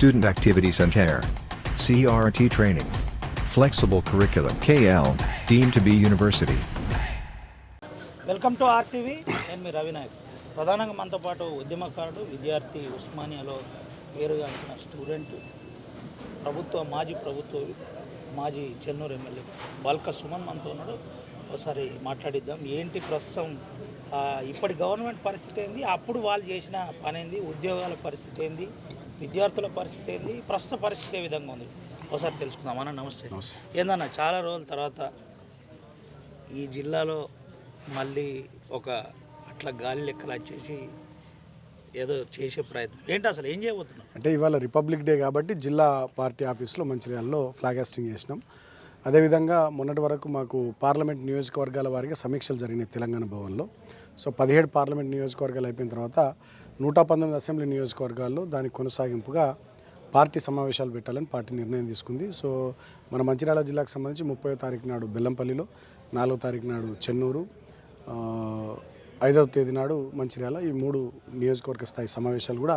student activities and care. CRT training. Flexible curriculum. KL, deemed to be university. Welcome to RTV. నేను మీ రవినాయక్. ప్రధానంగా మనతో పాటు ఉద్యమకారుడు, విద్యార్థి, ఉస్మానియాలో పేరుగాంచిన స్టూడెంట్, మాజీ చెన్నూరు ఎమ్మెల్యే బాల్క సుమన్ మనతో ఉన్నాడు. ఒకసారి మాట్లాడిద్దాం. ఏంటి ప్రస్తుతం ఇప్పటి గవర్నమెంట్ పరిస్థితి ఏంది, అప్పుడు వాళ్ళు చేసిన పని ఏంది, ఉద్యోగాల పరిస్థితి ఏంది, విద్యార్థుల పరిస్థితి ఏంది, ప్రస్తుత పరిస్థితి ఏ విధంగా ఉంది ఒకసారి తెలుసుకుందాం. అన్న నమస్తే. ఏందన్న చాలా రోజుల తర్వాత ఈ జిల్లాలో మళ్ళీ ఒక అట్లా గాలి లెక్కలు వచ్చేసి ఏదో చేసే ప్రయత్నం ఏంటి, అసలు ఏం చేయబోతున్నాం అంటే ఇవాళ రిపబ్లిక్ డే కాబట్టి జిల్లా పార్టీ ఆఫీస్లో మంచిర్యాలలో ఫ్లాగ్ హాస్టింగ్ చేసినాం. అదేవిధంగా మొన్నటి వరకు మాకు పార్లమెంట్ నియోజకవర్గాల వారికి సమీక్షలు జరిగినాయి తెలంగాణ భవన్లో. సో 17 పార్లమెంట్ నియోజకవర్గాలు అయిపోయిన తర్వాత 119 అసెంబ్లీ నియోజకవర్గాల్లో దానికి కొనసాగింపుగా పార్టీ సమావేశాలు పెట్టాలని పార్టీ నిర్ణయం తీసుకుంది. సో మన మంచిర్యాల జిల్లాకు సంబంధించి 30వ తారీఖు నాడు బెల్లంపల్లిలో, 4వ తారీఖు నాడు చెన్నూరు, 5వ తేదీ నాడు మంచిర్యాల, ఈ 3 నియోజకవర్గ స్థాయి సమావేశాలు కూడా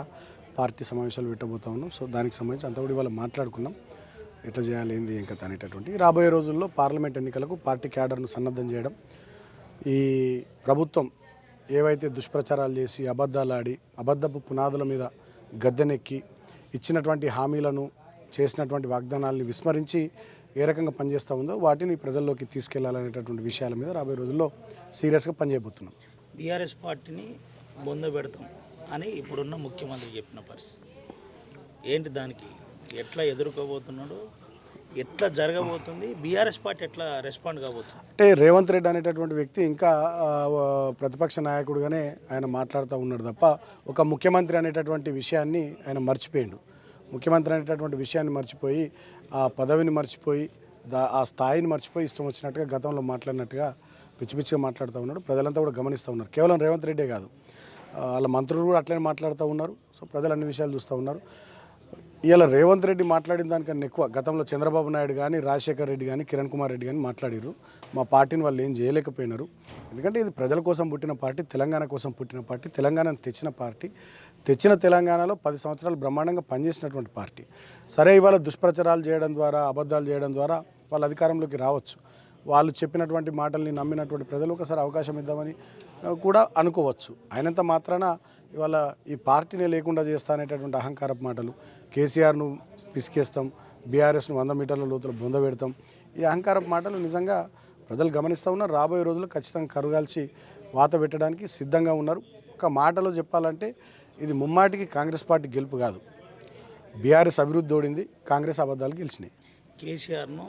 పార్టీ సమావేశాలు పెట్టబోతా ఉన్నాం. సో దానికి సంబంధించి అంతా కూడా ఇవాళ మాట్లాడుకున్నాం, ఎట్లా చేయాలి ఏంది ఏం కథ అనేటటువంటి. రాబోయే రోజుల్లో పార్లమెంట్ ఎన్నికలకు పార్టీ క్యాడర్ను సన్నద్ధం చేయడం, ఈ ప్రభుత్వం ఏవైతే దుష్ప్రచారాలు చేసి అబద్ధాలు ఆడి అబద్ధపు పునాదుల మీద గద్దెనెక్కి ఇచ్చినటువంటి హామీలను, చేసినటువంటి వాగ్దానాలని విస్మరించి ఏ రకంగా పనిచేస్తూ ఉందో వాటిని ప్రజల్లోకి తీసుకెళ్లాలనేటటువంటి విషయాల మీద రాబోయే రోజుల్లో సీరియస్గా పనిచేయబోతున్నాం. బీఆర్ఎస్ పార్టీని బొందబెడతాం అని ఇప్పుడున్న ముఖ్యమంత్రి చెప్పిన పరిస్థితి ఏంటి, దానికి ఎట్లా ఎదుర్కోబోతున్నాడు, ఎట్లా జరగబోతుంది, బీఆర్ఎస్ పార్టీ ఎట్లా రెస్పాండ్ కాబోతుంది? అంటే రేవంత్ రెడ్డి అనేటటువంటి వ్యక్తి ఇంకా ప్రతిపక్ష నాయకుడుగానే ఆయన మాట్లాడుతూ ఉన్నాడు తప్ప ఒక ముఖ్యమంత్రి అనేటటువంటి విషయాన్ని ఆయన మర్చిపోయిండు. ముఖ్యమంత్రి అనేటటువంటి విషయాన్ని మర్చిపోయి, ఆ పదవిని మర్చిపోయి, ఆ స్థాయిని మర్చిపోయి ఇష్టం వచ్చినట్టుగా గతంలో మాట్లాడినట్టుగా పిచ్చిగా మాట్లాడుతూ ఉన్నాడు. ప్రజలంతా కూడా గమనిస్తూ ఉన్నారు. కేవలం రేవంత్ రెడ్డే కాదు, వాళ్ళ మంత్రులు కూడా అట్లనే మాట్లాడుతూ ఉన్నారు. సో ప్రజలు అన్ని విషయాలు చూస్తూ ఉన్నారు. ఇవాళ రేవంత్ రెడ్డి మాట్లాడిన దానికన్నా ఎక్కువ గతంలో చంద్రబాబు నాయుడు కానీ, రాజశేఖర్ రెడ్డి కానీ, కిరణ్ కుమార్ రెడ్డి కానీ మాట్లాడారు. మా పార్టీని వాళ్ళు ఏం చేయలేకపోయినారు. ఎందుకంటే ఇది ప్రజల కోసం పుట్టిన పార్టీ, తెలంగాణ కోసం పుట్టిన పార్టీ, తెలంగాణను తెచ్చిన పార్టీ, తెచ్చిన తెలంగాణలో 10 సంవత్సరాలు బ్రహ్మాండంగా పనిచేసినటువంటి పార్టీ. సరే ఇవాళ దుష్ప్రచారాలు చేయడం ద్వారా, అబద్ధాలు చేయడం ద్వారా వాళ్ళు అధికారంలోకి రావచ్చు. వాళ్ళు చెప్పినటువంటి మాటల్ని నమ్మినటువంటి ప్రజలు ఒకసారి అవకాశం ఇద్దామని కూడా అనుకోవచ్చు. అయినంత మాత్రాన ఇవాళ ఈ పార్టీనే లేకుండా చేస్తా అనేటటువంటి అహంకారపు మాటలు, కేసీఆర్ను పిసికేస్తాం, బీఆర్ఎస్ను 100 మీటర్ల లోతుల బొంద పెడతాం, ఈ అహంకారపు మాటలు నిజంగా ప్రజలు గమనిస్తూ ఉన్నారు. రాబోయే రోజుల్లో ఖచ్చితంగా కరుగాల్చి వాత పెట్టడానికి సిద్ధంగా ఉన్నారు. ఒక మాటలో చెప్పాలంటే ఇది ముమ్మాటికి కాంగ్రెస్ పార్టీ గెలుపు కాదు. బీఆర్ఎస్ అభివృద్ధి ఓడింది, కాంగ్రెస్ అబద్ధాలు గెలిచినాయి. కేసీఆర్ను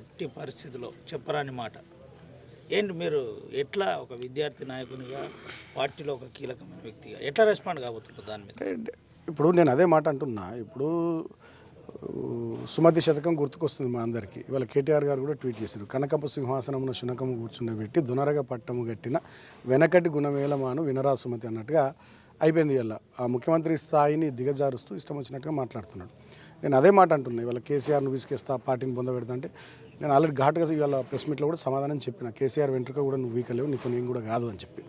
ఎట్టి పరిస్థితిలో చెప్పరాని మాట ఏంటి, మీరు ఎట్లా ఒక విద్యార్థి నాయకునిగా, పార్టీలో ఒక కీలకమైన వ్యక్తిగా ఎట్లా రెస్పాండ్ కాబోతున్నారు దాని మీద? ఇప్పుడు నేను అదే మాట అంటున్నా. ఇప్పుడు సుమతి శతకం గుర్తుకొస్తుంది మా అందరికీ. ఇవాళ కేటీఆర్ గారు కూడా ట్వీట్ చేశారు. కనకపు సింహాసనమున శునకము కూర్చుండబెట్టి దునరగ పట్టము గట్టిన వెనకటి గుణమేలమాను వినరా సుమతి అన్నట్టుగా అయిపోయింది. ఇవాళ ఆ ముఖ్యమంత్రి స్థాయిని దిగజారుస్తూ ఇష్టం వచ్చినట్టుగా మాట్లాడుతున్నాడు. నేను అదే మాట అంటున్నా. ఇవాళ కేసీఆర్ను విసికేస్తా, పార్టీని పొందబెడతా అంటే నేను ఆల్రెడీ ఘాటుగా ఇవాళ ప్రెస్ మీట్లో కూడా సమాధానం చెప్పిన. కేసీఆర్ వెంట్రుక కూడా నువ్వు వీకలేవు, నీతో నేను కూడా కాదు అని చెప్పి.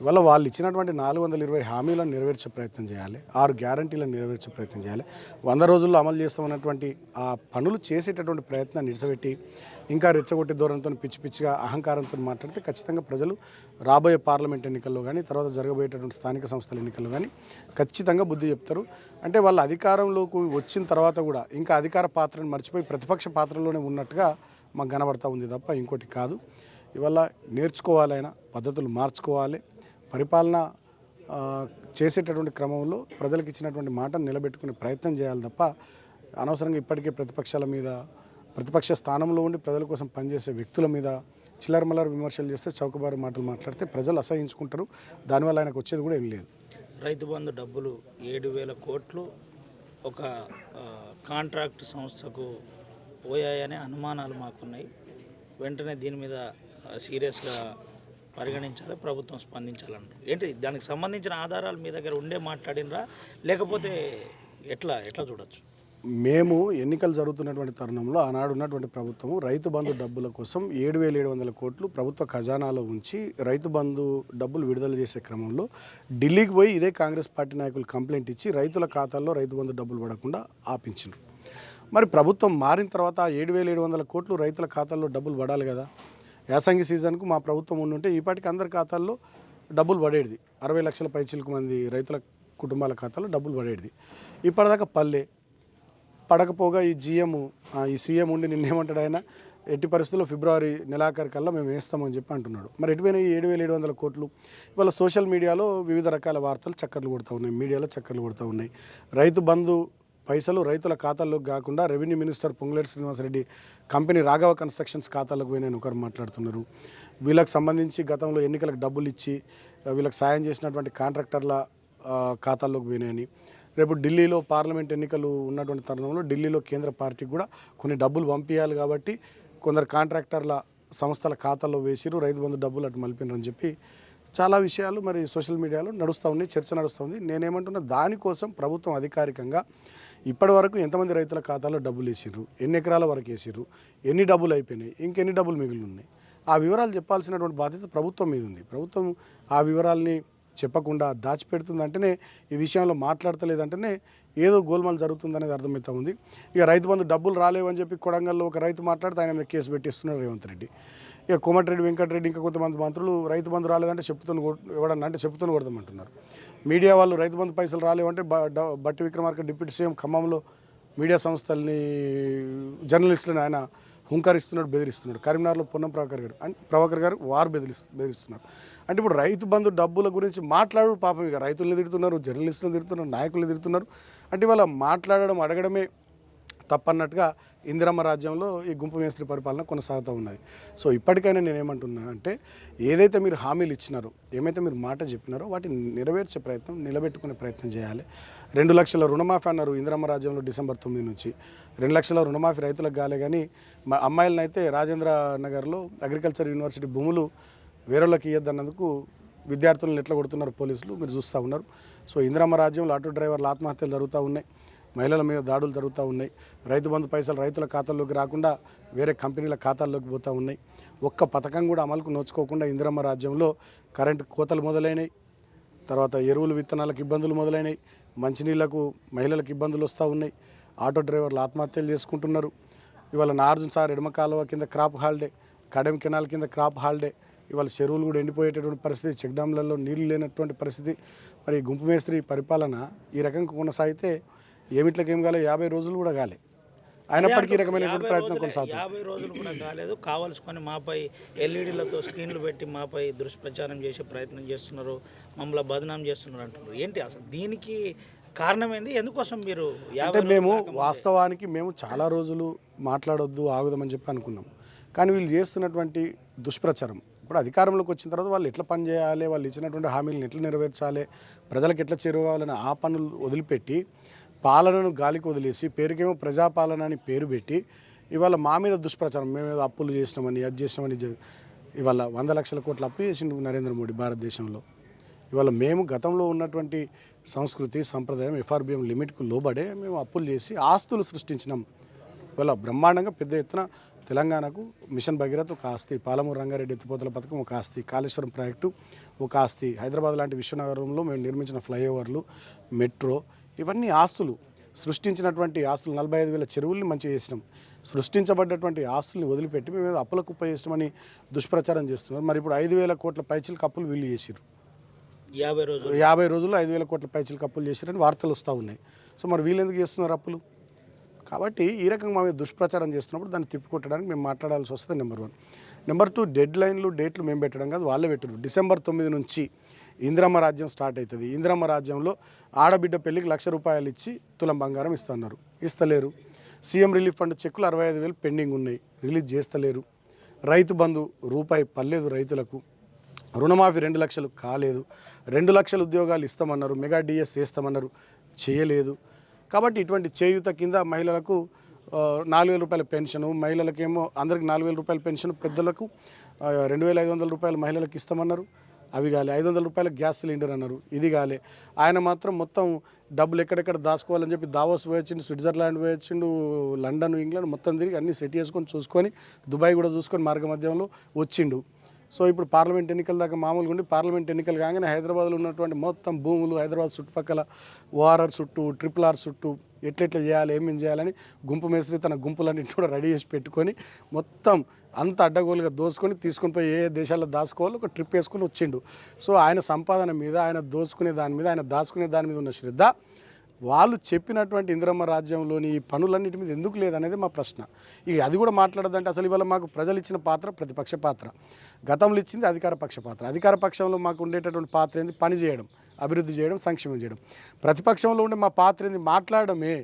ఇవాళ వాళ్ళు ఇచ్చినటువంటి 420 హామీలను నెరవేర్చే ప్రయత్నం చేయాలి, 6 గ్యారంటీలను నెరవేర్చే ప్రయత్నం చేయాలి. 100 రోజుల్లో అమలు చేస్తామన్నటువంటి ఆ పనులు చేసేటటువంటి ప్రయత్నాన్ని నిడిచిపెట్టి ఇంకా రెచ్చగొట్టే ధోరణితో పిచ్చిగా అహంకారంతో మాట్లాడితే ఖచ్చితంగా ప్రజలు రాబోయే పార్లమెంట్ ఎన్నికల్లో కానీ, తర్వాత జరగబోయేటటువంటి స్థానిక సంస్థల ఎన్నికల్లో కానీ ఖచ్చితంగా బుద్ధి చెప్తారు. అంటే వాళ్ళ అధికారంలోకి వచ్చిన తర్వాత కూడా ఇంకా అధికార పాత్రను మర్చిపోయి ప్రతిపక్ష పాత్రలోనే ఉన్నట్టుగా మాకు కనబడతా ఉంది తప్ప ఇంకోటి కాదు. ఇవాళ నేర్చుకోవాలైనా పద్ధతులు మార్చుకోవాలి. పరిపాలన చేసేటటువంటి క్రమంలో ప్రజలకు ఇచ్చినటువంటి మాటను నిలబెట్టుకునే ప్రయత్నం చేయాలి తప్ప అనవసరంగా ఇప్పటికే ప్రతిపక్షాల మీద, ప్రతిపక్ష స్థానంలో ఉండి ప్రజల కోసం పనిచేసే వ్యక్తుల మీద చిల్లరమల్లర విమర్శలు చేస్తే, చౌకబారు మాటలు మాట్లాడితే ప్రజలు అసహించుకుంటారు. దానివల్ల ఆయనకు వచ్చేది కూడా ఏం లేదు. రైతు బంధు డబ్బులు 7,000 కోట్లు ఒక కాంట్రాక్ట్ సంస్థకు పోయాయనే అనుమానాలు మాకున్నాయి. వెంటనే దీని మీద సీరియస్గా పరిగణించాలి, ప్రభుత్వం స్పందించాలంటారు. ఏంటి దానికి సంబంధించిన ఆధారాలు మీ దగ్గర ఉండే మాట్లాడినరా, లేకపోతే ఎట్లా చూడొచ్చు? మేము ఎన్నికలు జరుగుతున్నటువంటి తరుణంలో ఆనాడు ఉన్నటువంటి ప్రభుత్వం రైతు బంధు డబ్బుల కోసం 7,700 కోట్లు ప్రభుత్వ ఖజానాలో ఉంచి రైతు బంధు డబ్బులు విడుదల చేసే క్రమంలో ఢిల్లీకి పోయి ఇదే కాంగ్రెస్ పార్టీ నాయకులు కంప్లైంట్ ఇచ్చి రైతుల ఖాతాల్లో రైతు బంధు డబ్బులు పడకుండా ఆపించారు. మరి ప్రభుత్వం మారిన తర్వాత 7,700 కోట్లు రైతుల ఖాతాల్లో డబ్బులు పడాలి కదా. యాసంగి సీజన్కు మా ప్రభుత్వం ఉండుంటే ఈపాటికి అందరి ఖాతాల్లో డబ్బులు పడేది. 60 లక్షల పైచిలకు మంది రైతుల కుటుంబాల ఖాతాలో డబ్బులు పడేది. ఇప్పటిదాకా పడకపోగా ఈ సీఎం ఉండి నిన్నేమంటాడు ఆయన, ఎట్టి పరిస్థితుల్లో ఫిబ్రవరి నెలాఖరు కల్లా మేము వేస్తామని చెప్పి అంటున్నాడు. మరి ఎటువైనా ఈ 7,700 కోట్లు ఇవాళ సోషల్ మీడియాలో వివిధ రకాల వార్తలు చక్కర్లు కొడుతూ ఉన్నాయి, మీడియాలో చక్కర్లు కొడుతూ ఉన్నాయి. రైతు బంధు పైసలు రైతుల ఖాతాల్లోకి కాకుండా revenue minister Ponguleti Srinivasareddy company Raghava constructions ఖాతాలకు పోయిన ఒకరు మాట్లాడుతున్నారు. వీళ్ళకి సంబంధించి గతంలో ఎన్నికలకు డబ్బులు ఇచ్చి వీళ్ళకి సాయం చేసినటువంటి కాంట్రాక్టర్ల ఖాతాల్లోకి పోయినాయని, రేపు ఢిల్లీలో పార్లమెంట్ ఎన్నికలు ఉన్నటువంటి తరుణంలో ఢిల్లీలో కేంద్ర పార్టీకి కూడా కొన్ని డబ్బులు పంపించాలి కాబట్టి కొందరు కాంట్రాక్టర్ల సంస్థల ఖాతాల్లో వేసిరు, రైతు బంధు డబ్బులు అటు మలిపినారని చెప్పి చాలా విషయాలు మరి సోషల్ మీడియాలో నడుస్తూ ఉన్నాయి, చర్చ నడుస్తుంది. నేనేమంటున్నా, దానికోసం ప్రభుత్వం అధికారికంగా ఇప్పటి వరకు ఎంతమంది రైతుల ఖాతాలో డబ్బులు వేసిర్రు, ఎన్ని ఎకరాల వరకు వేసిర్రు, ఎన్ని డబ్బులు అయిపోయినాయి, ఇంకెన్ని డబ్బులు మిగిలి ఉన్నాయి, ఆ వివరాలు చెప్పాల్సినటువంటి బాధ్యత ప్రభుత్వం మీద ఉంది. ప్రభుత్వం ఆ వివరాల్ని చెప్పకుండా దాచిపెడుతుందంటేనే, ఈ విషయంలో మాట్లాడతలేదంటేనే ఏదో గోల్మాల్ జరుగుతుందనేది అర్థమవుతా ఉంది. ఇక రైతు బంధు డబ్బులు రాలేవని చెప్పి కొడంగల్లో ఒక రైతు మాట్లాడితే ఆయన మీద కేసు పెట్టిస్తున్నారు రేవంత్ రెడ్డి. ఇక కోమటిరెడ్డి వెంకటరెడ్డి ఇంకా కొంతమంది మంత్రులు రైతు బంధు రాలేదంటే ఎవడన్నా అంటే చెప్తూనే కొడదామంటున్నారు. మీడియా వాళ్ళు రైతు బంధు పైసలు రాలేవంటే బట్టి విక్రమార్క డిప్యూటీ సీఎం ఖమ్మంలో మీడియా సంస్థల్ని జర్నలిస్టులను ఆయన హుంకరిస్తున్నాడు, బెదిరిస్తున్నాడు. కరీంనగర్లో పొన్నం ప్రభాకర్ గారు వారు బెదిరిస్తున్నారు. అంటే ఇప్పుడు రైతు బంధు డబ్బుల గురించి మాట్లాడు పాపం, ఇక రైతులను తిడుతున్నారు, జర్నలిస్టులను తిడుతున్నారు, నాయకులను తిడుతున్నారు. అంటే ఇవాళ మాట్లాడడం అడగడమే తప్పన్నట్టుగా ఇందిరమ్మ రాజ్యంలో ఈ గుంపు మేస్త్రి పరిపాలన కొనసాగుతూ ఉన్నది. సో ఇప్పటికైనా నేనేమంటున్నా అంటే, ఏదైతే మీరు హామీలు ఇచ్చినారో, ఏమైతే మీరు మాట చెప్పినారో వాటిని నెరవేర్చే ప్రయత్నం, నిలబెట్టుకునే ప్రయత్నం చేయాలి. 2 లక్షల రుణమాఫీ అన్నారు ఇందిరమ్మ రాజ్యంలో డిసెంబర్ 9 నుంచి. 2 లక్షల రుణమాఫీ రైతులకు కాలే, కానీ మా అమ్మాయిలను అయితే రాజేంద్ర నగర్లో అగ్రికల్చర్ యూనివర్సిటీ భూములు వేరేళ్ళకి ఇవ్వద్దన్నందుకు విద్యార్థులను ఎట్లా కొడుతున్నారు పోలీసులు మీరు చూస్తూ ఉన్నారు. సో ఇందిరమ్మ రాజ్యంలో ఆటో డ్రైవర్ల ఆత్మహత్యలు జరుగుతూ ఉన్నాయి, మహిళల మీద దాడులు జరుగుతూ ఉన్నాయి, రైతు బంధు పైసలు రైతుల ఖాతాల్లోకి రాకుండా వేరే కంపెనీల ఖాతాల్లోకి పోతూ ఉన్నాయి. ఒక్క పథకం కూడా అమలుకు నోచుకోకుండా ఇందిరమ్మ రాజ్యంలో కరెంటు కోతలు మొదలైనవి, తర్వాత ఎరువులు విత్తనాలకు ఇబ్బందులు మొదలైనవి, మంచినీళ్లకు మహిళలకు ఇబ్బందులు వస్తూ ఉన్నాయి, ఆటో డ్రైవర్లు ఆత్మహత్యలు చేసుకుంటున్నారు. ఇవాళ నాగార్జున సాగర్ ఎడమ కాలువ కింద క్రాప్ హాలిడే, కడెం కెనాల్ కింద క్రాప్ హాలిడే, ఇవాళ చెరువులు కూడా ఎండిపోయేటటువంటి పరిస్థితి, చెక్ డ్యామ్లలో నీళ్లు లేనటువంటి పరిస్థితి. మరి గుంపు మేస్త్రి పరిపాలన ఈ రకంగా కొనసాగితే ఏమిట్లకేం కాలే, 50 రోజులు కూడా కాలే, అయినప్పటికీ ఈ రకమైనటువంటి ప్రయత్నం కొనసాగుతుంది. 50 రోజులు కూడా కాలేదు, కావాల్సుకొని మాపై ఎల్ఈడీలతో స్క్రీన్లు పెట్టి మాపై దుష్ప్రచారం చేసే ప్రయత్నం చేస్తున్నారు, మమ్మల్ని బదనాం చేస్తున్నారు అంటున్నారు. ఏంటి అసలు దీనికి కారణం ఏంది? ఎందుకోసం మీరు అంటే వాస్తవానికి మేము చాలా రోజులు మాట్లాడొద్దు, ఆగుదామని చెప్పి అనుకున్నాం. కానీ వీళ్ళు చేస్తున్నటువంటి దుష్ప్రచారం, ఇప్పుడు అధికారంలోకి వచ్చిన తర్వాత వాళ్ళు ఎట్లా పని చేయాలి, వాళ్ళు ఇచ్చినటువంటి హామీలను ఎట్లా నెరవేర్చాలి, ప్రజలకు ఎట్లా చేరువాలని ఆ పనులు వదిలిపెట్టి పాలనను గాలికి వదిలేసి పేరుకేమో ప్రజాపాలన అని పేరు పెట్టి ఇవాళ మా మీద దుష్ప్రచారం, మేమేదో అప్పులు చేసినామని, అది చేసినామని. ఇవాళ 100 లక్షల కోట్ల అప్పు చేసిండు నరేంద్ర మోడీ భారతదేశంలో. ఇవాళ మేము గతంలో ఉన్నటువంటి సంస్కృతి సంప్రదాయం ఎఫ్ఆర్బిఎం లిమిట్కు లోబడే మేము అప్పులు చేసి ఆస్తులు సృష్టించినాం. ఇవాళ బ్రహ్మాండంగా పెద్ద ఎత్తున తెలంగాణకు మిషన్ భగీరథ ఒక ఆస్తి, పాలమూరు రంగారెడ్డి ఎత్తిపోతల పథకం ఒక ఆస్తి, కాళేశ్వరం ప్రాజెక్టు ఒక ఆస్తి, హైదరాబాద్ లాంటి విశ్వనగరంలో మేము నిర్మించిన ఫ్లైఓవర్లు, మెట్రో, ఇవన్నీ ఆస్తులు. సృష్టించినటువంటి ఆస్తులు 45,000 చెరువుల్ని మంచిగా చేసినాం. సృష్టించబడ్డటువంటి ఆస్తుల్ని వదిలిపెట్టి మేము ఏదో అప్పుల కుప్ప చేసినామని దుష్ప్రచారం చేస్తున్నారు. మరి ఇప్పుడు 5,000 కోట్ల పైచిలకు అప్పులు వీళ్ళు చేసిరు. 50 రోజుల్లో 5,000 కోట్ల పైచిలకు అప్పులు చేసిరని వార్తలు వస్తూ ఉన్నాయి. సో మరి వీళ్ళు ఎందుకు చేస్తున్నారు అప్పులు? కాబట్టి ఈ రకంగా మా మీద దుష్ప్రచారం చేస్తున్నప్పుడు దాన్ని తిప్పికొట్టడానికి మేము మాట్లాడాల్సి వస్తుంది. నెంబర్ 1. నెంబర్ 2, డెడ్ లైన్లు, డేట్లు మేము పెట్టడం కాదు, వాళ్ళే పెట్టారు. డిసెంబర్ 9 నుంచి ఇందిరమ్మ రాజ్యం స్టార్ట్ అవుతుంది. ఇందిరమ్మ రాజ్యంలో ఆడబిడ్డ పెళ్లికి ₹1,00,000 ఇచ్చి తులం బంగారం ఇస్తున్నారు, ఇస్తలేరు. సీఎం రిలీఫ్ ఫండ్ చెక్కులు 65,000 పెండింగ్ ఉన్నాయి, రిలీజ్ చేస్తలేరు. రైతు బంధు రూపాయి పర్లేదు రైతులకు. రుణమాఫీ 2 లక్షలు కాలేదు. 2 లక్షల ఉద్యోగాలు ఇస్తామన్నారు, మెగా డిఎస్ చేస్తామన్నారు, చేయలేదు. కాబట్టి ఇటువంటి చేయూత కింద మహిళలకు 4,000 రూపాయల పెన్షను, మహిళలకేమో అందరికి 4,000 రూపాయల పెన్షన్, పెద్దలకు 2,500 రూపాయలు మహిళలకు ఇస్తామన్నారు. అవి కాలే. 500 రూపాయల గ్యాస్ సిలిండర్ అన్నారు, ఇది కాలే. ఆయన మాత్రం మొత్తం డబ్బులు ఎక్కడెక్కడ దాచుకోవాలని చెప్పి దావోస్ పోయొచ్చిండు, స్విట్జర్లాండ్ పోయొచ్చిండు, లండన్, ఇంగ్లాండ్ మొత్తం తిరిగి అన్నీ సెట్ చేసుకొని చూసుకొని దుబాయ్ కూడా చూసుకొని మార్గ మధ్యంలో వచ్చిండు. సో ఇప్పుడు పార్లమెంట్ ఎన్నికల దాకా మామూలుగా ఉండి పార్లమెంట్ ఎన్నికలు కాగానే హైదరాబాద్లో ఉన్నటువంటి మొత్తం భూములు, హైదరాబాద్ చుట్టుపక్కల ఓఆర్ఆర్ చుట్టూ, RRR చుట్టూ ఎట్లెట్లా చేయాలి, ఏమేమి చేయాలని గుంపు మేస్త్రి తన గుంపులన్నింటి కూడా రెడీ చేసి పెట్టుకొని మొత్తం అంత అడ్డగోలుగా దోసుకొని తీసుకొని పోయి ఏ దేశాల్లో దాచుకోవాలో ఒక ట్రిప్ వేసుకొని వచ్చిండు. సో ఆయన సంపాదన మీద, ఆయన దోచుకునే దాని మీద, ఆయన దాచుకునే దాని మీద ఉన్న శ్రద్ధ వాళ్ళు చెప్పినటువంటి ఇందిరమ్మ రాజ్యంలోని ఈ పనులన్నిటి మీద ఎందుకు లేదనేది మా ప్రశ్న. ఇక అది కూడా మాట్లాడదంటే అసలు ఇవాళ మాకు ప్రజలు ఇచ్చిన పాత్ర ప్రతిపక్ష పాత్ర, గతంలో ఇచ్చింది అధికార పక్ష పాత్ర. అధికార పక్షంలో మాకు ఉండేటటువంటి పాత్ర ఏంది? పని చేయడం, అభివృద్ధి చేయడం, సంక్షేమం చేయడం. ప్రతిపక్షంలో ఉండే మా పాత్ర ఏంది? మాట్లాడడమే,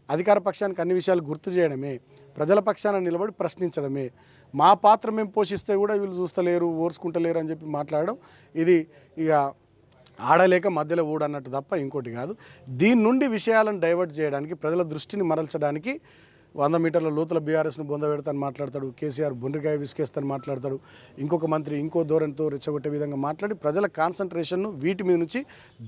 అధికార పక్షానికి అన్ని విషయాలు గుర్తు చేయడమే, ప్రజల పక్షాన నిలబడి ప్రశ్నించడమే. మా పాత్ర మేము పోషిస్తే కూడా వీళ్ళు చూస్తలేరు, ఓర్చుకుంటలేరు అని చెప్పి మాట్లాడడం ఇది ఇక ఆడలేక మధ్యలో ఊడన్నట్టు తప్ప ఇంకోటి కాదు. దీని నుండి విషయాలను డైవర్ట్ చేయడానికి, ప్రజల దృష్టిని మరల్చడానికి 100 మీటర్ల లోతుల బీఆర్ఎస్ను బొందబెడతాను మాట్లాడతాడు, కేసీఆర్ బొండ్రికాయ విసికేస్తాను మాట్లాడతాడు, ఇంకొక మంత్రి ఇంకో ధోరణితో రెచ్చగొట్టే విధంగా మాట్లాడి ప్రజల కాన్సన్ట్రేషన్ను వీటి మీద నుంచి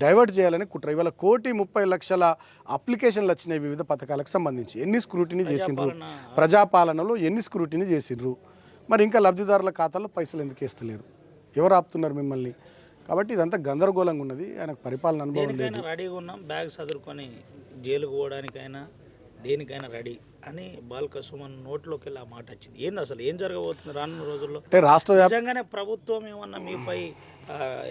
డైవర్ట్ చేయాలని కుట్ర. ఇవాళ 1,30,00,000 అప్లికేషన్లు వచ్చినాయి వివిధ పథకాలకు సంబంధించి. ఎన్ని స్క్రూటినీ చేసిండ్రు? ప్రజాపాలనలో ఎన్ని స్క్రూటినీ చేసిండ్రు? మరి ఇంకా లబ్ధిదారుల ఖాతాల్లో పైసలు ఎందుకు వేస్తలేరు? ఎవరు ఆపుతున్నారు మిమ్మల్ని? కాబట్టి ఇదంతా గందరగోళంగా ఉన్నది. ఆయనకు పరిపాలన అనుభవం లేదు. రెడీగా ఉన్నాం, బ్యాగ్ చదువుకొని జైలుకు పోవడానికైనా దేనికైనా రెడీ అని బాల్క సుమన్ నోట్లోకి వెళ్ళి ఆ మాట వచ్చింది. ఏంది అసలు ఏం జరగబోతుంది రానున్న రోజుల్లో? అంటే రాష్ట్ర నిజంగానే ప్రభుత్వం ఏమన్నా మీపై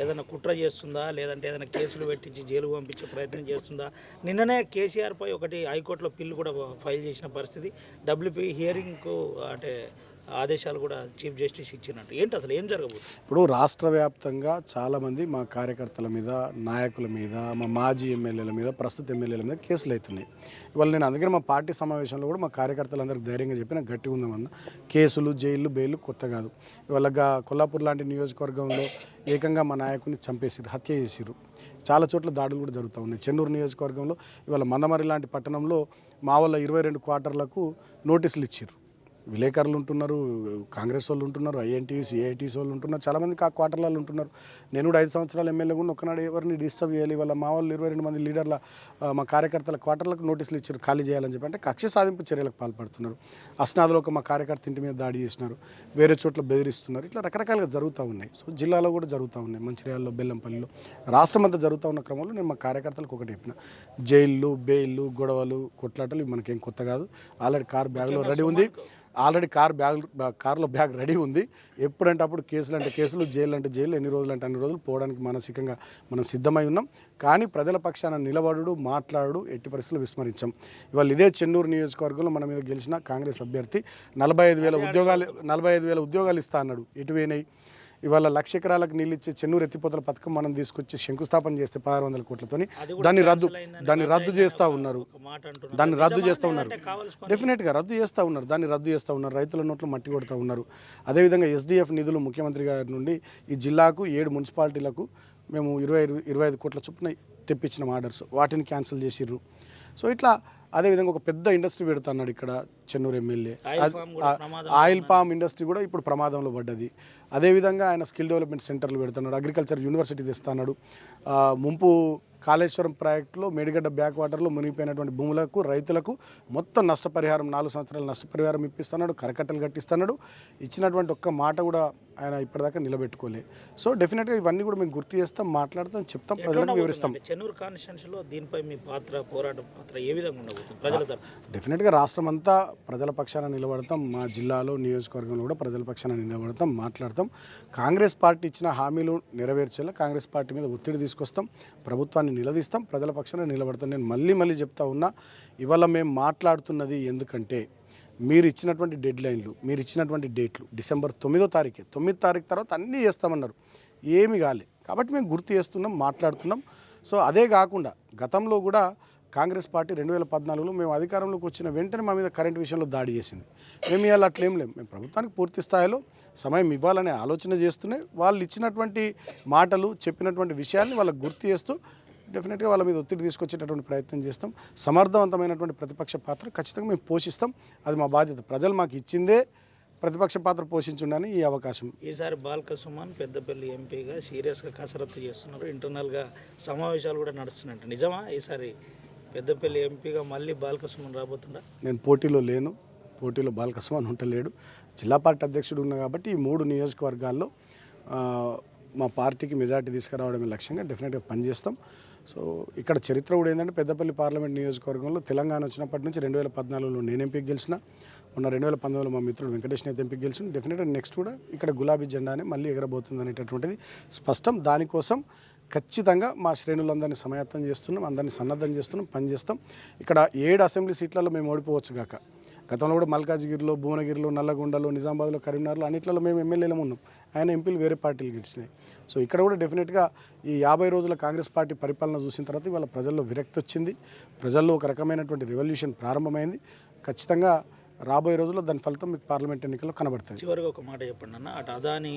ఏదైనా కుట్ర చేస్తుందా, లేదంటే ఏదైనా కేసులు పెట్టించి జైలుకు పంపించే ప్రయత్నం చేస్తుందా? నిన్ననే కేసీఆర్ పై ఒకటి హైకోర్టులో పిల్లు కూడా ఫైల్ చేసిన పరిస్థితి, WP హియరింగ్కు అంటే ఆదేశాలు కూడా చీఫ్ జస్టిస్ ఇచ్చినట్టు. ఏంటి అసలు ఏం జరగబోతుంది? ఇప్పుడు రాష్ట్ర వ్యాప్తంగా చాలామంది మా కార్యకర్తల మీద, నాయకుల మీద, మా మాజీ ఎమ్మెల్యేల మీద, ప్రస్తుత ఎమ్మెల్యేల మీద కేసులు అవుతున్నాయి. ఇవాళ నేను అందుకని మా పార్టీ సమావేశంలో కూడా మా కార్యకర్తలందరికీ ధైర్యంగా చెప్పిన, గట్టిగా ఉందామన్న. కేసులు, జైళ్ళు, బెయిలు కొత్త కాదు. ఇవాళ కొల్లాపూర్ లాంటి నియోజకవర్గంలో ఏకంగా మా నాయకుని చంపేసిరు, హత్య చేసిరు. చాలా చోట్ల దాడులు కూడా జరుగుతూ ఉన్నాయి. చెన్నూరు నియోజకవర్గంలో ఇవాళ మందమరి లాంటి పట్టణంలో మా వాళ్ళ 22 క్వార్టర్లకు నోటీసులు ఇచ్చారు. విలేకరులు ఉంటున్నారు, కాంగ్రెస్ వాళ్ళు ఉంటున్నారు, INTs, AITs వాళ్ళు ఉంటున్నారు, చాలామంది ఆ క్వార్టర్లలో ఉంటున్నారు. నేను కూడా 5 సంవత్సరాలు ఎమ్మెల్యే కూడా ఒక్కనాడు ఎవరిని డిస్టర్బ్ చేయాలి. వాళ్ళ మా వాళ్ళు 22 మంది లీడర్ల మా కార్యకర్తల క్వార్టర్లకు నోటీసులు ఇచ్చారు, ఖాళీ చేయాలని చెప్పి. అంటే కక్ష సాధింపు చర్యలకు పాల్పడుతున్నారు. అస్నాథ్లో ఒక మా కార్యకర్త ఇంటి మీద దాడి చేసినారు, వేరే చోట్ల బెదిరిస్తున్నారు. ఇట్లా రకరకాలుగా జరుగుతూ ఉన్నాయి. సో జిల్లాలో కూడా జరుగుతూ ఉన్నాయి, మంచిర్యాలలో, బెల్లంపల్లిలో, రాష్ట్రం అంతా జరుగుతూ ఉన్న క్రమంలో నేను మా కార్యకర్తలకు ఒకటి చెప్పిన, జైళ్ళు, బెయిళ్ళు, గొడవలు, కొట్లాటలు ఇవి మనకేం కొత్త కాదు. ఆల్రెడీ కార్ బ్యాగ్లో రెడీ ఉంది, కార్లో బ్యాగ్ రెడీ ఉంది. ఎప్పుడంటే అప్పుడు కేసులు అంటే కేసులు, జైలు అంటే జైలు, ఎన్ని రోజులు అంటే అన్ని రోజులు పోవడానికి మానసికంగా మనం సిద్ధమై ఉన్నాం. కానీ ప్రజల పక్షాన నిలబడు, మాట్లాడు ఎట్టి పరిస్థితులు విస్మరించాం. ఇవాళ ఇదే చెన్నూరు నియోజకవర్గంలో మన మీద గెలిచిన కాంగ్రెస్ అభ్యర్థి 45,000 ఉద్యోగాలు ఇస్తా అన్నాడు. ఎటువైనాయి? ఇవాళ 1,00,000 ఎకరాలకు నీళ్ళు ఇచ్చే చెన్నూరు ఎత్తిపోతల పథకం మనం తీసుకొచ్చి శంకుస్థాపన చేస్తే 1600 కోట్లతోని దాన్ని రద్దు చేస్తూ ఉన్నారు. డెఫినెట్గా రద్దు చేస్తూ ఉన్నారు. దాన్ని రద్దు చేస్తూ ఉన్నారు. రైతుల నోట్లు మట్టి కొడుతూ ఉన్నారు. అదేవిధంగా SDF నిధులు ముఖ్యమంత్రి గారి నుండి ఈ జిల్లాకు 7 మున్సిపాలిటీలకు మేము 25 కోట్ల చొప్పున తెప్పించిన ఆర్డర్స్, వాటిని క్యాన్సిల్ చేసిర్రు. సో ఇట్లా అదేవిధంగా ఒక పెద్ద ఇండస్ట్రీ పెడుతున్నాడు ఇక్కడ Chennur MLA. Oil palm industry కూడా ఇప్పుడు ప్రమాదంలో పడ్డది. అదేవిధంగా ఆయన స్కిల్ డెవలప్మెంట్ సెంటర్లు పెడుతున్నాడు, అగ్రికల్చర్ యూనివర్సిటీ తెస్తున్నాడు. ముంపు కాళేశ్వరం ప్రాజెక్టులో మేడిగడ్డ బ్యాక్ వాటర్లో మునిగిపోయినటువంటి భూములకు, రైతులకు మొత్తం నష్టపరిహారం 4 సంవత్సరాల నష్టపరిహారం ఇప్పిస్తున్నాడు, కరకట్టలు కట్టిస్తున్నాడు. ఇచ్చినటువంటి ఒక్క మాట కూడా ఆయన ఇప్పటిదాకా నిలబెట్టుకోలే. సో డెఫినెట్గా ఇవన్నీ కూడా మేము గుర్తు చేస్తాం, మాట్లాడతాం, చెప్తాం, ప్రజలకు వివరిస్తాం. చెన్నూరు కాన్స్టిట్యూన్సీలో దీనిపై మీ పాత్ర, పోరాట పాత్ర ఏ విధంగా ఉండబోతుంది ప్రజల తరఫున? డెఫినెట్గా రాష్ట్రం అంతా ప్రజల పక్షాన నిలబడతాం. మా జిల్లాలో, నియోజకవర్గంలో కూడా ప్రజల పక్షాన నిలబడతాం, మాట్లాడతాం. కాంగ్రెస్ పార్టీ ఇచ్చిన హామీలు నెరవేర్చేలా కాంగ్రెస్ పార్టీ మీద ఒత్తిడి తీసుకొస్తాం, ప్రభుత్వాన్ని నిలదీస్తాం, ప్రజల పక్షాన నిలబడతాం. నేను మళ్ళీ చెప్తా ఉన్నా, ఇవాళ మేము మాట్లాడుతున్నది ఎందుకంటే మీరు ఇచ్చినటువంటి డెడ్ లైన్లు, మీరు ఇచ్చినటువంటి డేట్లు డిసెంబర్ 9వ తారీఖు, 9వ తారీఖు తర్వాత అన్నీ చేస్తామన్నారు, ఏమి కాలే. కాబట్టి మేము గుర్తు చేస్తున్నాం, మాట్లాడుతున్నాం. సో అదే కాకుండా గతంలో కూడా కాంగ్రెస్ పార్టీ 2014లో మేము అధికారంలోకి వచ్చిన వెంటనే మా మీద కరెంటు విషయంలో దాడి చేసింది. మేము ఇవాళ అట్లేం లేము. మేము ప్రభుత్వానికి పూర్తి స్థాయిలో సమయం ఇవ్వాలనే ఆలోచన చేస్తూనే వాళ్ళు ఇచ్చినటువంటి మాటలు, చెప్పినటువంటి విషయాన్ని వాళ్ళకు గుర్తు చేస్తూ డెఫినెట్గా వాళ్ళ మీద ఒత్తిడి తీసుకొచ్చేటటువంటి ప్రయత్నం చేస్తాం. సమర్థవంతమైనటువంటి ప్రతిపక్ష పాత్ర ఖచ్చితంగా మేము పోషిస్తాం. అది మా బాధ్యత. ప్రజలు మాకు ఇచ్చిందే ప్రతిపక్ష పాత్ర పోషించుండని ఈ అవకాశం. ఈసారి బాల్క సుమన్ పెద్దపల్లి ఎంపీగా సీరియస్గా కసరత్తు చేస్తున్నారు. ఇంటర్నల్గా సమావేశాలు కూడా నడుస్తున్నాయంట. నిజమా ఈసారి పెద్దపల్లి ఎంపీగా మళ్ళీ బాల్క సుమన్ రాబోతుందా? నేను పోటీలో లేను, పోటీలో బాల్క సుమన్ ఉంటలేడు. జిల్లా పార్టీ అధ్యక్షుడు ఉన్నా కాబట్టి ఈ 3 నియోజకవర్గాల్లో మా పార్టీకి మెజార్టీ తీసుకురావడమే లక్ష్యంగా డెఫినెట్గా పనిచేస్తాం. సో ఇక్కడ చరిత్ర కూడా ఏంటంటే పెద్దపల్లి పార్లమెంట్ నియోజకవర్గంలో తెలంగాణ వచ్చినప్పటి నుంచి 2014లో నేను ఎంపీకి గెలిచిన, మొన్న 2019లో మా మిత్రుడు వెంకటేష్ నేత ఎంపీకి గెలిచిన. డెఫినెట్గా నెక్స్ట్ కూడా ఇక్కడ గులాబీ జెండానే మళ్ళీ ఎగరబోతుంది అనేటటువంటిది స్పష్టం. దానికోసం ఖచ్చితంగా మా శ్రేణులందరినీ సమాయత్తం చేస్తున్నాం, అందరినీ సన్నద్ధం చేస్తున్నాం, పనిచేస్తాం. ఇక్కడ 7 అసెంబ్లీ సీట్లలో మేము ఓడిపోవచ్చు గాక. గతంలో కూడా మల్కాజ్గిరిలో, భువనగిరిలో, నల్లగొండలో, నిజామాబాద్లో, కరీంనగర్లో అన్నిట్లలో మేము ఎమ్మెల్యేలం ఉన్నాం. ఆయన ఎంపీలు వేరే పార్టీలు గెలిచినాయి. సో ఇక్కడ కూడా డెఫినెట్గా ఈ 50 రోజుల కాంగ్రెస్ పార్టీ పరిపాలన చూసిన తర్వాత ఇవాళ ప్రజల్లో విరక్తి వచ్చింది, ప్రజల్లో ఒక రకమైనటువంటి రెవల్యూషన్ ప్రారంభమైంది. ఖచ్చితంగా రాబోయే రోజుల్లో దాని ఫలితం మీకు పార్లమెంట్ ఎన్నికల్లో కనబడుతుంది. చివరిగా ఒక మాట చెప్పండి అన్న, అటు అదాని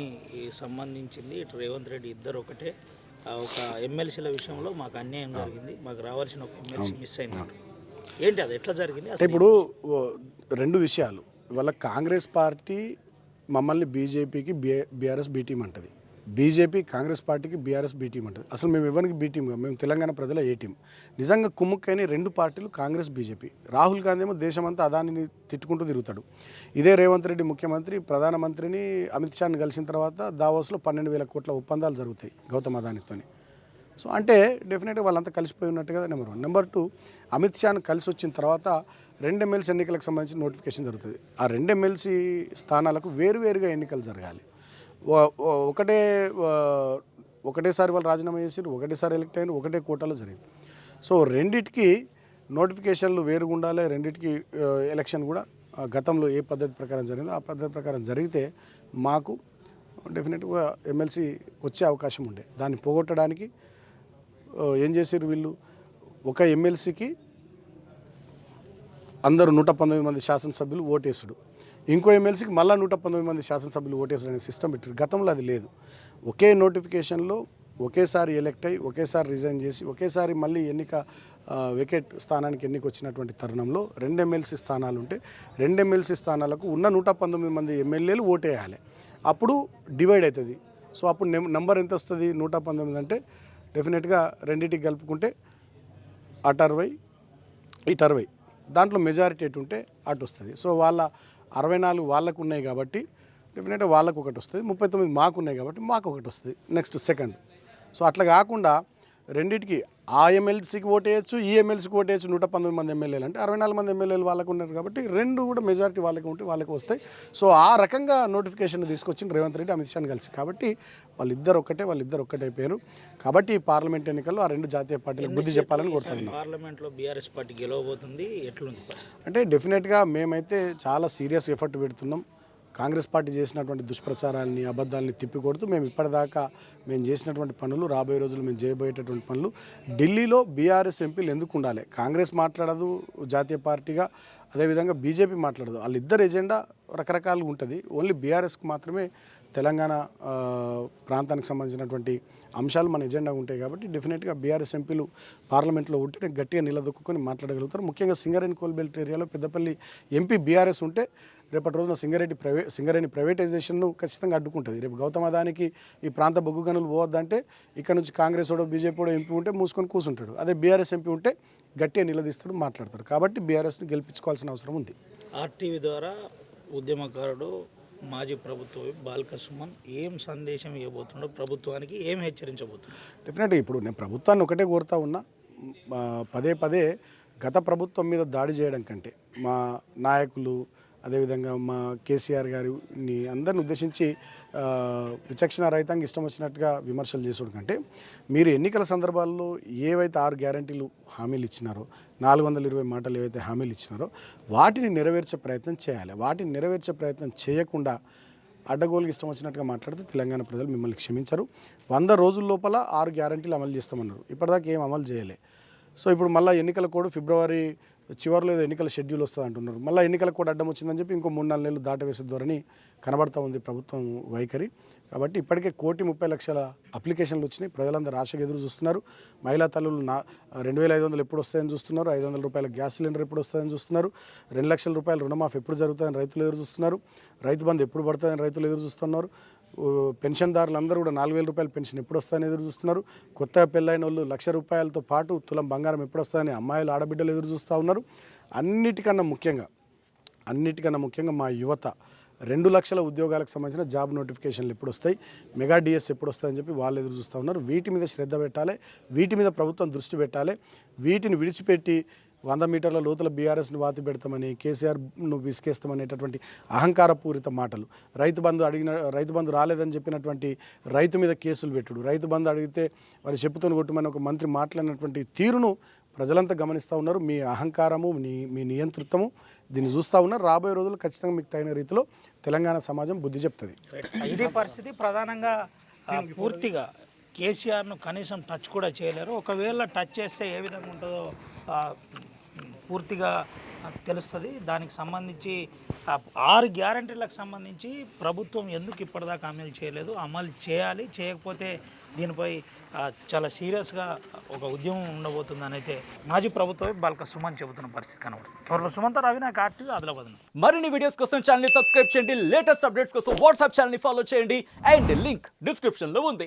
సంబంధించింది, ఇటు రేవంత్ రెడ్డి ఇద్దరు ఒకటే. ఒక ఎమ్మెల్సీల విషయంలో మాకు అన్యాయం జరిగింది, మాకు రావాల్సిన ఒక ఎమ్మెల్సీ మిస్ అయినారు. ఏంటి అది ఎట్లా జరిగింది? అంటే ఇప్పుడు 2 విషయాలు. ఇవాళ కాంగ్రెస్ పార్టీ మమ్మల్ని బీజేపీకి బీఆర్ఎస్ బీ టీం అంటది, బీజేపీ కాంగ్రెస్ పార్టీకి బీఆర్ఎస్ బీ టీం అంటది. అసలు మేము ఎవరికి బీ టీంగా, మేము తెలంగాణ ప్రజల ఏ టీం. నిజంగా కుమ్ముక్కైన 2 పార్టీలు కాంగ్రెస్ బీజేపీ. రాహుల్ గాంధీ ఏమో దేశమంతా అదానిని తిట్టుకుంటూ తిరుగుతాడు. ఇదే రేవంత్ రెడ్డి ముఖ్యమంత్రి ప్రధానమంత్రిని అమిత్ షాని కలిసిన తర్వాత దావోస్లో 12,000 కోట్ల ఒప్పందాలు జరుగుతాయి గౌతమ్ అదానితోని. సో అంటే డెఫినెట్గా వాళ్ళంతా కలిసిపోయి ఉన్నట్టు కదా. నెంబర్ 1. నెంబర్ 2, అమిత్ షాను కలిసి వచ్చిన తర్వాత 2 ఎమ్మెల్సీ ఎన్నికలకు సంబంధించిన నోటిఫికేషన్ జరుగుతుంది. ఆ 2 ఎమ్మెల్సీ స్థానాలకు వేరువేరుగా ఎన్నికలు జరగాలి. ఒకటేసారి వాళ్ళు రాజీనామా చేసి ఒకటేసారి ఎలక్ట్ అయిన ఒకటే కోటాలో జరిగింది. సో రెండిటికి నోటిఫికేషన్లు వేరుగా ఉండాలి. రెండిటికి ఎలక్షన్ కూడా గతంలో ఏ పద్ధతి ప్రకారం జరిగిందో ఆ పద్ధతి ప్రకారం జరిగితే మాకు డెఫినెట్గా ఎమ్మెల్సీ వచ్చే అవకాశం ఉండే. దాన్ని పోగొట్టడానికి ఏం చేశారు వీళ్ళు, ఒక ఎమ్మెల్సీకి అందరూ 119 మంది శాసనసభ్యులు ఓటేసుడు, ఇంకో ఎమ్మెల్సీకి మళ్ళీ 119 మంది శాసనసభ్యులు ఓటేసుడు అనే సిస్టమ్ పెట్టారు. గతంలో అది లేదు. ఒకే నోటిఫికేషన్లో ఒకేసారి ఎలక్ట్ అయ్యి ఒకేసారి రిజైన్ చేసి ఒకేసారి మళ్ళీ ఎన్నిక వికెట్ స్థానానికి ఎన్నిక వచ్చినటువంటి తరుణంలో 2 ఎమ్మెల్సీ స్థానాలు ఉంటే 2 ఎమ్మెల్సీ స్థానాలకు ఉన్న 119 మంది ఎమ్మెల్యేలు ఓటేయాలి. అప్పుడు డివైడ్ అవుతుంది. సో అప్పుడు నెంబర్ ఎంత వస్తుంది? 119 అంటే డెఫినెట్గా రెండింటికి కలుపుకుంటే అటు 60 ఇటు 60, దాంట్లో మెజారిటీ ఎటు ఉంటే అటు వస్తుంది. సో వాళ్ళ 64 వాళ్ళకు ఉన్నాయి కాబట్టి డెఫినెట్గా వాళ్ళకు ఒకటి వస్తుంది, 39 మాకు ఉన్నాయి కాబట్టి మాకు ఒకటి వస్తుంది నెక్స్ట్ సెకండ్. సో అట్లా కాకుండా రెండింటికి ఆ ఎమ్మెల్సీకి ఓటేయచ్చు, ఈ ఎమ్మెల్సీకి ఓటేయచ్చు. 119 మంది ఎమ్మెల్యేలు అంటే 64 మంది ఎమ్మెల్యేలు వాళ్ళకు ఉన్నారు కాబట్టి 2 కూడా మెజారిటీ వాళ్ళకి ఉంటే వాళ్ళకి వస్తాయి. సో ఆ రకంగా నోటిఫికేషన్ తీసుకొచ్చింది రేవంత్ రెడ్డి అమిత్ షాని కలిసి. కాబట్టి వాళ్ళిద్దరు ఒక్కటైపోయారు. కాబట్టి ఈ పార్లమెంట్ ఎన్నికల్లో ఆ 2 జాతీయ పార్టీలకు బుద్ధి చెప్పాలని కోరుతున్నాను. పార్లమెంట్లో బీఆర్ఎస్ పార్టీ గెలవబోతుంది, ఎట్లుంది? అంటే డెఫినెట్గా మేమైతే చాలా సీరియస్ ఎఫర్ట్ పెడుతున్నాం. కాంగ్రెస్ పార్టీ చేసినటువంటి దుష్ప్రచారాన్ని, అబద్ధాలని తిప్పికొడుతూ మేము ఇప్పటిదాకా మేము చేసినటువంటి పనులు, రాబోయే రోజులు మేము చేయబోయేటటువంటి పనులు. ఢిల్లీలో బీఆర్ఎస్ ఎంపీలు ఎందుకు ఉండాలి? కాంగ్రెస్ మాట్లాడదు జాతీయ పార్టీగా, అదేవిధంగా బీజేపీ మాట్లాడదు. వాళ్ళిద్దరు ఎజెండా రకరకాలుగా ఉంటుంది. ఓన్లీ బీఆర్ఎస్కి మాత్రమే తెలంగాణ ప్రాంతానికి సంబంధించినటువంటి అంశాలు మన ఎజెండా ఉంటాయి. కాబట్టి డెఫినెట్గా బీఆర్ఎస్ ఎంపీలు పార్లమెంట్లో ఉంటే గట్టిగా నిలదొక్కుని మాట్లాడగలుగుతారు. ముఖ్యంగా సింగరేణి కోల్బెల్ట్ ఏరియాలో పెద్దపల్లి ఎంపీ బీఆర్ఎస్ ఉంటే రేపటి రోజున సింగరేణి ప్రైవేటైజేషన్ను ఖచ్చితంగా అడ్డుకుంటుంది. రేపు గౌతమ్ అదానికి ఈ ప్రాంత బొగ్గు గనులు పోవద్దంటే ఇక్కడ నుంచి కాంగ్రెస్ ఓడో బీజేపీ ఓడో ఎంపీ ఉంటే మూసుకొని కూర్చుంటాడు. అదే బీఆర్ఎస్ ఎంపీ ఉంటే గట్టిగా నిలదీస్తాడు, మాట్లాడతాడు. కాబట్టి బీఆర్ఎస్ని గెలిపించుకోవాల్సిన అవసరం ఉంది. ఆర్టీవీ ద్వారా ఉద్యమకారుడు మాజీ ప్రభుత్వ బాల్క సుమన్ ఏం సందేశం ఇవ్వబోతుండో, ప్రభుత్వానికి ఏం హెచ్చరించబోతుండో? డెఫినెట్గా ఇప్పుడు నేను ప్రభుత్వాన్ని ఒకటే కోరుతా ఉన్నా, పదే గత ప్రభుత్వం మీద దాడి చేయడం కంటే మా నాయకులు అదేవిధంగా మా కేసీఆర్ గారిని అందరిని ఉద్దేశించి విచక్షణ రహితంగా ఇష్టం వచ్చినట్టుగా విమర్శలు చేసుడు కంటే మీరు ఎన్నికల సందర్భాల్లో ఏవైతే 6 గ్యారంటీలు హామీలు ఇచ్చినారో, 420 మాటలు ఏవైతే హామీలు ఇచ్చినారో వాటిని నెరవేర్చే ప్రయత్నం చేయాలి. వాటిని నెరవేర్చే ప్రయత్నం చేయకుండా అడ్డగోలుకి ఇష్టం వచ్చినట్టుగా మాట్లాడితే తెలంగాణ ప్రజలు మిమ్మల్ని క్షమించరు. 100 రోజుల లోపల 6 గ్యారంటీలు అమలు చేస్తామన్నారు. ఇప్పటిదాకా ఏం అమలు చేయలే. సో ఇప్పుడు మళ్ళీ ఎన్నికల కోడ్ ఫిబ్రవరి చివరిలో ఏదో ఎన్నికల షెడ్యూల్ వస్తుంది అంటున్నారు. మళ్ళీ ఎన్నికలకు కూడా అడ్డం వచ్చిందని చెప్పి ఇంకో 3-4 నెలలు దాటవేసే ధోరణి కనబడతా ఉంది ప్రభుత్వం వైఖరి. కాబట్టి ఇప్పటికే 1,30,00,000 అప్లికేషన్లు వచ్చినాయి. ప్రజలందరూ ఆశగా ఎదురు చూస్తున్నారు. మహిళా తల్లులు 2,500 ఎప్పుడు వస్తాయని చూస్తున్నారు. 500 రూపాయల గ్యాస్ సిలిండర్ ఎప్పుడు వస్తుందని చూస్తున్నారు. 2 లక్షల రూపాయల రుణమాఫీ ఎప్పుడు జరుగుతుందని రైతులు ఎదురు చూస్తున్నారు. రైతు బంధు ఎప్పుడు పడుతుందని రైతులు ఎదురు చూస్తున్నారు. పెన్షన్దారులందరూ కూడా 4,000 రూపాయల పెన్షన్ ఎప్పుడు వస్తాయని ఎదురు చూస్తున్నారు. కొత్తగా పెళ్ళైన వాళ్ళు 1,00,000 రూపాయలతో పాటు తులం బంగారం ఎప్పుడు వస్తుందని అమ్మాయిలు ఆడబిడ్డలు ఎదురు చూస్తూ ఉన్నారు. అన్నిటికన్నా ముఖ్యంగా మా యువత 2 లక్షల ఉద్యోగాలకు సంబంధించిన జాబ్ నోటిఫికేషన్లు ఎప్పుడు వస్తాయి, మెగా డిఎస్ ఎప్పుడు వస్తాయని చెప్పి వాళ్ళు ఎదురు చూస్తూ ఉన్నారు. వీటి మీద శ్రద్ధ పెట్టాలి, వీటి మీద ప్రభుత్వం దృష్టి పెట్టాలి. వీటిని విడిచిపెట్టి 100 మీటర్ల లోతుల బీఆర్ఎస్ను వాతి పెడతామని, కేసీఆర్ను విసికేస్తామనేటటువంటి అహంకారపూరిత మాటలు, రైతు బంధు రాలేదని చెప్పినటువంటి రైతు మీద కేసులు పెట్టుడు, రైతు బంధు అడిగితే వారి చెప్పుతోని కొట్టమని ఒక మంత్రి మాట్లాడినటువంటి తీరును ప్రజలంతా గమనిస్తూ ఉన్నారు. మీ అహంకారము, మీ నియంతృత్వము దీన్ని చూస్తూ ఉన్నారు. రాబోయే రోజులు ఖచ్చితంగా మీకు తగిన రీతిలో తెలంగాణ సమాజం బుద్ధి చెప్తుంది. ఇదే పరిస్థితి ప్రధానంగా పూర్తిగా కేసీఆర్ను కనీసం టచ్ కూడా చేయలేరు. ఒకవేళ టచ్ చేస్తే ఏ విధంగా ఉంటుందో పూర్తిగా తెలుస్తుంది. దానికి సంబంధించి 6 గ్యారంటీలకు సంబంధించి ప్రభుత్వం ఎందుకు ఇప్పటిదాకా అమలు చేయలేదు, అమలు చేయాలి. చేయకపోతే దీనిపై చాలా సీరియస్గా ఒక ఉద్యమం ఉండబోతుందని అయితే మాజీ ప్రభుత్వం బాల్క సుమన్ చెబుతున్న పరిస్థితి కనబడుతుంది. త్వరలో సుమంత రవినాయక్ ఆర్టీవీ ఆదిలాబాద్. మరిన్ని వీడియోస్ కోసం ఛానల్ ని సబ్స్క్రైబ్ చేయండి. లేటెస్ట్ అప్డేట్స్ కోసం వాట్సాప్ ఛానల్ ని ఫాలో చేయండి. అండ్ లింక్ డిస్క్రిప్షన్ లో ఉంది.